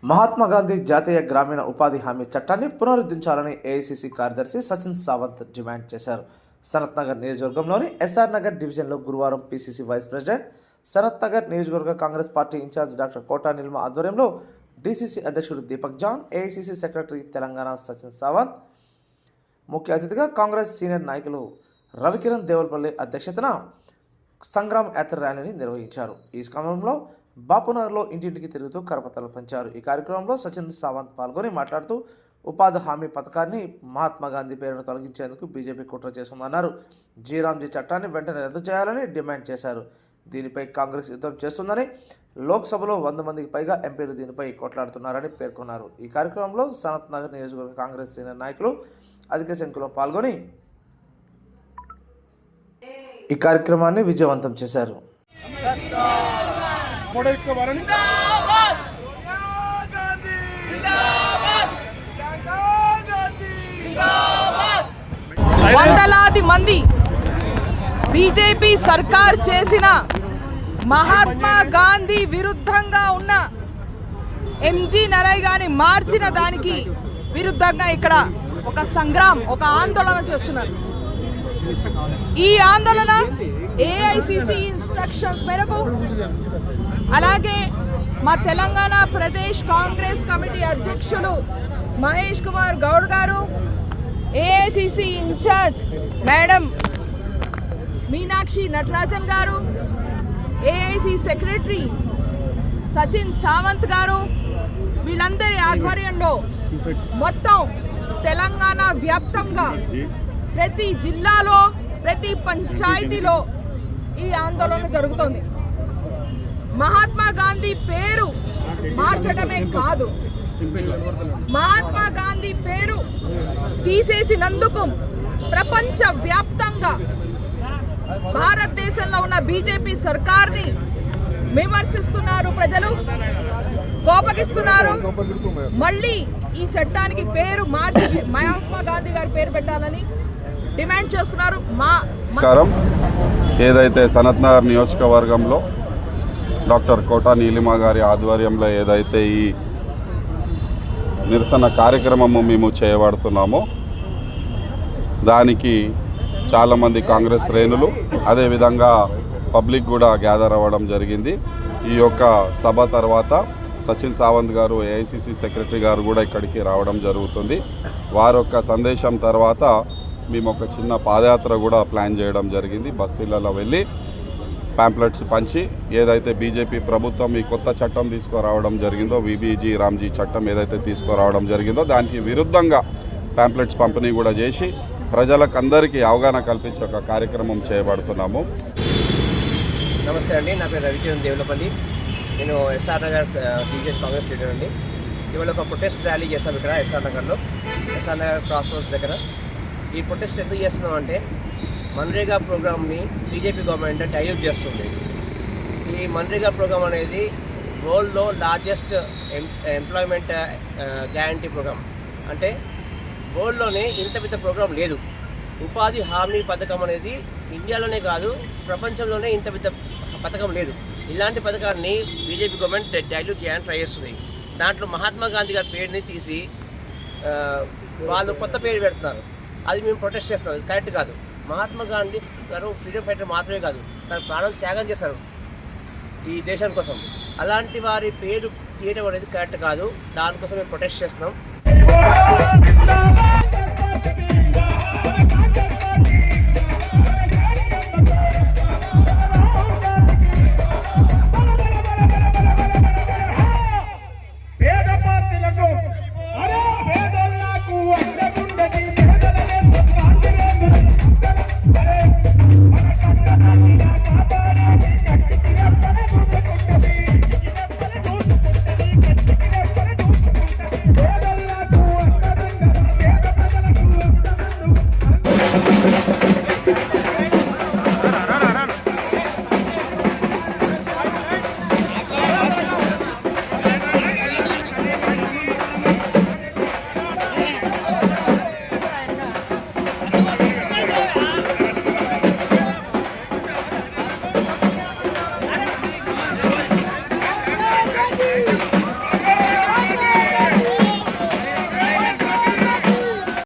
మహాత్మా గాంధీ జాతీయ గ్రామీణ ఉపాధి హామీ చట్టాన్ని పునరుద్ధరించాలని ఏఐసిసి కార్యదర్శి సచిన్ సావంత్ డిమాండ్ చేశారు. సనత్ నగర్ నియోజకవర్గంలోని ఎస్ఆర్ నగర్ డివిజన్లో గురువారం PCC vice president, Sanath Nagar నియోజకవర్గ Congress party incharge doctor Kota Neelima ఆధ్వర్యంలో డిసిసి అధ్యక్షుడు Deepak John, AICC secretary Telangana Sachin Sawant, ముఖ్య అతిథిగా కాంగ్రెస్ సీనియర్ నాయకులు రవికిరణ్ దేవల్పల్లి అధ్యక్షతన సంగ్రామ్ యాత్ర ర్యాలీని నిర్వహించారు. ఈ క్రమంలో బాపునగర్లో ఇంటింటికి తిరుగుతూ కరపత్రాలు పంచారు. ఈ కార్యక్రమంలో సచిన్ సావంత్ పాల్గొని మాట్లాడుతూ ఉపాధి హామీ పథకాన్ని మహాత్మా గాంధీ పేరును తొలగించేందుకు బీజేపీ కుట్ర చేస్తుందన్నారు. జీరాంజీ చట్టాన్ని వెంటనే రద్దు చేయాలని డిమాండ్ చేశారు. దీనిపై కాంగ్రెస్ యుద్ధం చేస్తుందని, లోక్సభలో 100 మందికి పైగా ఎంపీలు దీనిపై కొట్లాడుతున్నారని పేర్కొన్నారు. ఈ కార్యక్రమంలో సనత్ నగర్ నియోజకవర్గ కాంగ్రెస్ సీనియర్ నాయకులు అధిక సంఖ్యలో పాల్గొని ఈ కార్యక్రమాన్ని విజయవంతం చేశారు. వందలాది మంది బీజేపీ సర్కార్ చేసిన మహాత్మా గాంధీ విరుద్ధంగా ఉన్న ఎంజీ నరేగాని మార్చిన దానికి విరుద్ధంగా ఇక్కడ ఒక సంగ్రామ్, ఒక ఆందోళన చేస్తున్నారు. ఈ ఆందోళన ఏఐసిసి ఇన్స్ట్రక్షన్స్ మేరకు, అలాగే మా తెలంగాణ ప్రదేశ్ కాంగ్రెస్ కమిటీ అధ్యక్షులు మహేష్ కుమార్ గౌడ్ గారు, AICC incharge madam Meenakshi Natarajan గారు, ఏఐసి సెక్రటరీ సచిన్ సావంత్ గారు, వీళ్ళందరి ఆధ్వర్యంలో మొత్తం తెలంగాణ వ్యాప్తంగా ప్రతి జిల్లాలో, ప్రతి పంచాయతీలో ఈ ఆందోళన జరుగుతోంది. మహాత్మా గాంధీ పేరు మార్చడమే కాదు, మహాత్మా గాంధీ పేరు తీసేసినందుకు ప్రపంచ వ్యాప్తంగా భారతదేశంలో ఉన్న బీజేపీ సర్కార్ని విమర్శిస్తున్నారు, ప్రజలు కోపగిస్తున్నారు. మళ్ళీ ఈ చట్టానికి పేరు మార్చి మహాత్మా గాంధీ గారి పేరు పెట్టాలని డిమాండ్ చేస్తున్నారు. ఏదైతే సనత్ నగర్ నియోజకవర్గంలో డాక్టర్ కోటా నీలిమ గారి ఆధ్వర్యంలో ఏదైతే ఈ నిరసన కార్యక్రమము మేము చేయబడుతున్నామో దానికి చాలామంది కాంగ్రెస్ శ్రేణులు, అదేవిధంగా పబ్లిక్ కూడా గ్యాదర్ అవ్వడం జరిగింది. ఈ యొక్క సభ తర్వాత సచిన్ సావంత్ గారు, ఏఐసిసి సెక్రటరీ గారు కూడా ఇక్కడికి రావడం జరుగుతుంది. వారొక్క సందేశం తర్వాత మేము ఒక చిన్న పాదయాత్ర కూడా ప్లాన్ చేయడం జరిగింది. బస్తీలలో వెళ్ళి ప్యాంప్లెట్స్ పంచి ఏదైతే బీజేపీ ప్రభుత్వం ఈ కొత్త చట్టం తీసుకురావడం జరిగిందో, విబీజీ రామ్జీ చట్టం ఏదైతే తీసుకురావడం జరిగిందో దానికి విరుద్ధంగా ప్యాంప్లెట్స్ పంపిణీ కూడా చేసి ప్రజలకు అందరికీ అవగాహన కల్పించే ఒక కార్యక్రమం చేయబడుతున్నాము. నమస్తే అండి, నా పేరు రవికిరణ్ దేవలపల్లి. నేను SR Nagar division Congress leader అండి. ఇవాళ ఒక ప్రొటెస్ట్ ర్యాలీ చేస్తాం ఇక్కడ ఎస్ఆర్ నగర్లో, ఎస్ఆర్ నగర్ క్రాస్ రోడ్స్ దగ్గర. ఈ ప్రొటెస్ట్ ఎందుకు చేస్తున్నాం అంటే, మన్రేగా ప్రోగ్రామ్ని బీజేపీ గవర్నమెంట్ డైల్యూట్ చేస్తుంది. ఈ మన్రేగా ప్రోగ్రామ్ అనేది వరల్డ్లో లార్జెస్ట్ ఎంప్లాయ్మెంట్ గ్యారంటీ ప్రోగ్రామ్. అంటే వరల్డ్లోనే ఇంత పెద్ద ప్రోగ్రాం లేదు. ఉపాధి హామీ పథకం అనేది ఇండియాలోనే కాదు, ప్రపంచంలోనే ఇంత పెద్ద పథకం లేదు. ఇలాంటి పథకాన్ని బీజేపీ గవర్నమెంట్ డైల్యూట్ చేయాలని ట్రై చేస్తుంది. దాంట్లో మహాత్మా గాంధీ గారి పేరుని తీసి వాళ్ళు కొత్త పేరు పెడుతున్నారు. అది మేము ప్రొటెస్ట్ చేస్తాం. అది కరెక్ట్ కాదు. మహాత్మా గాంధీ గారు ఫ్రీడమ్ ఫైటర్ మాత్రమే కాదు, తన ప్రాణం త్యాగం చేశారు ఈ దేశం కోసం. అలాంటి వారి పేరు తీయడం అనేది కరెక్ట్ కాదు. దానికోసం మేము ప్రొటెస్ట్ చేస్తున్నాం.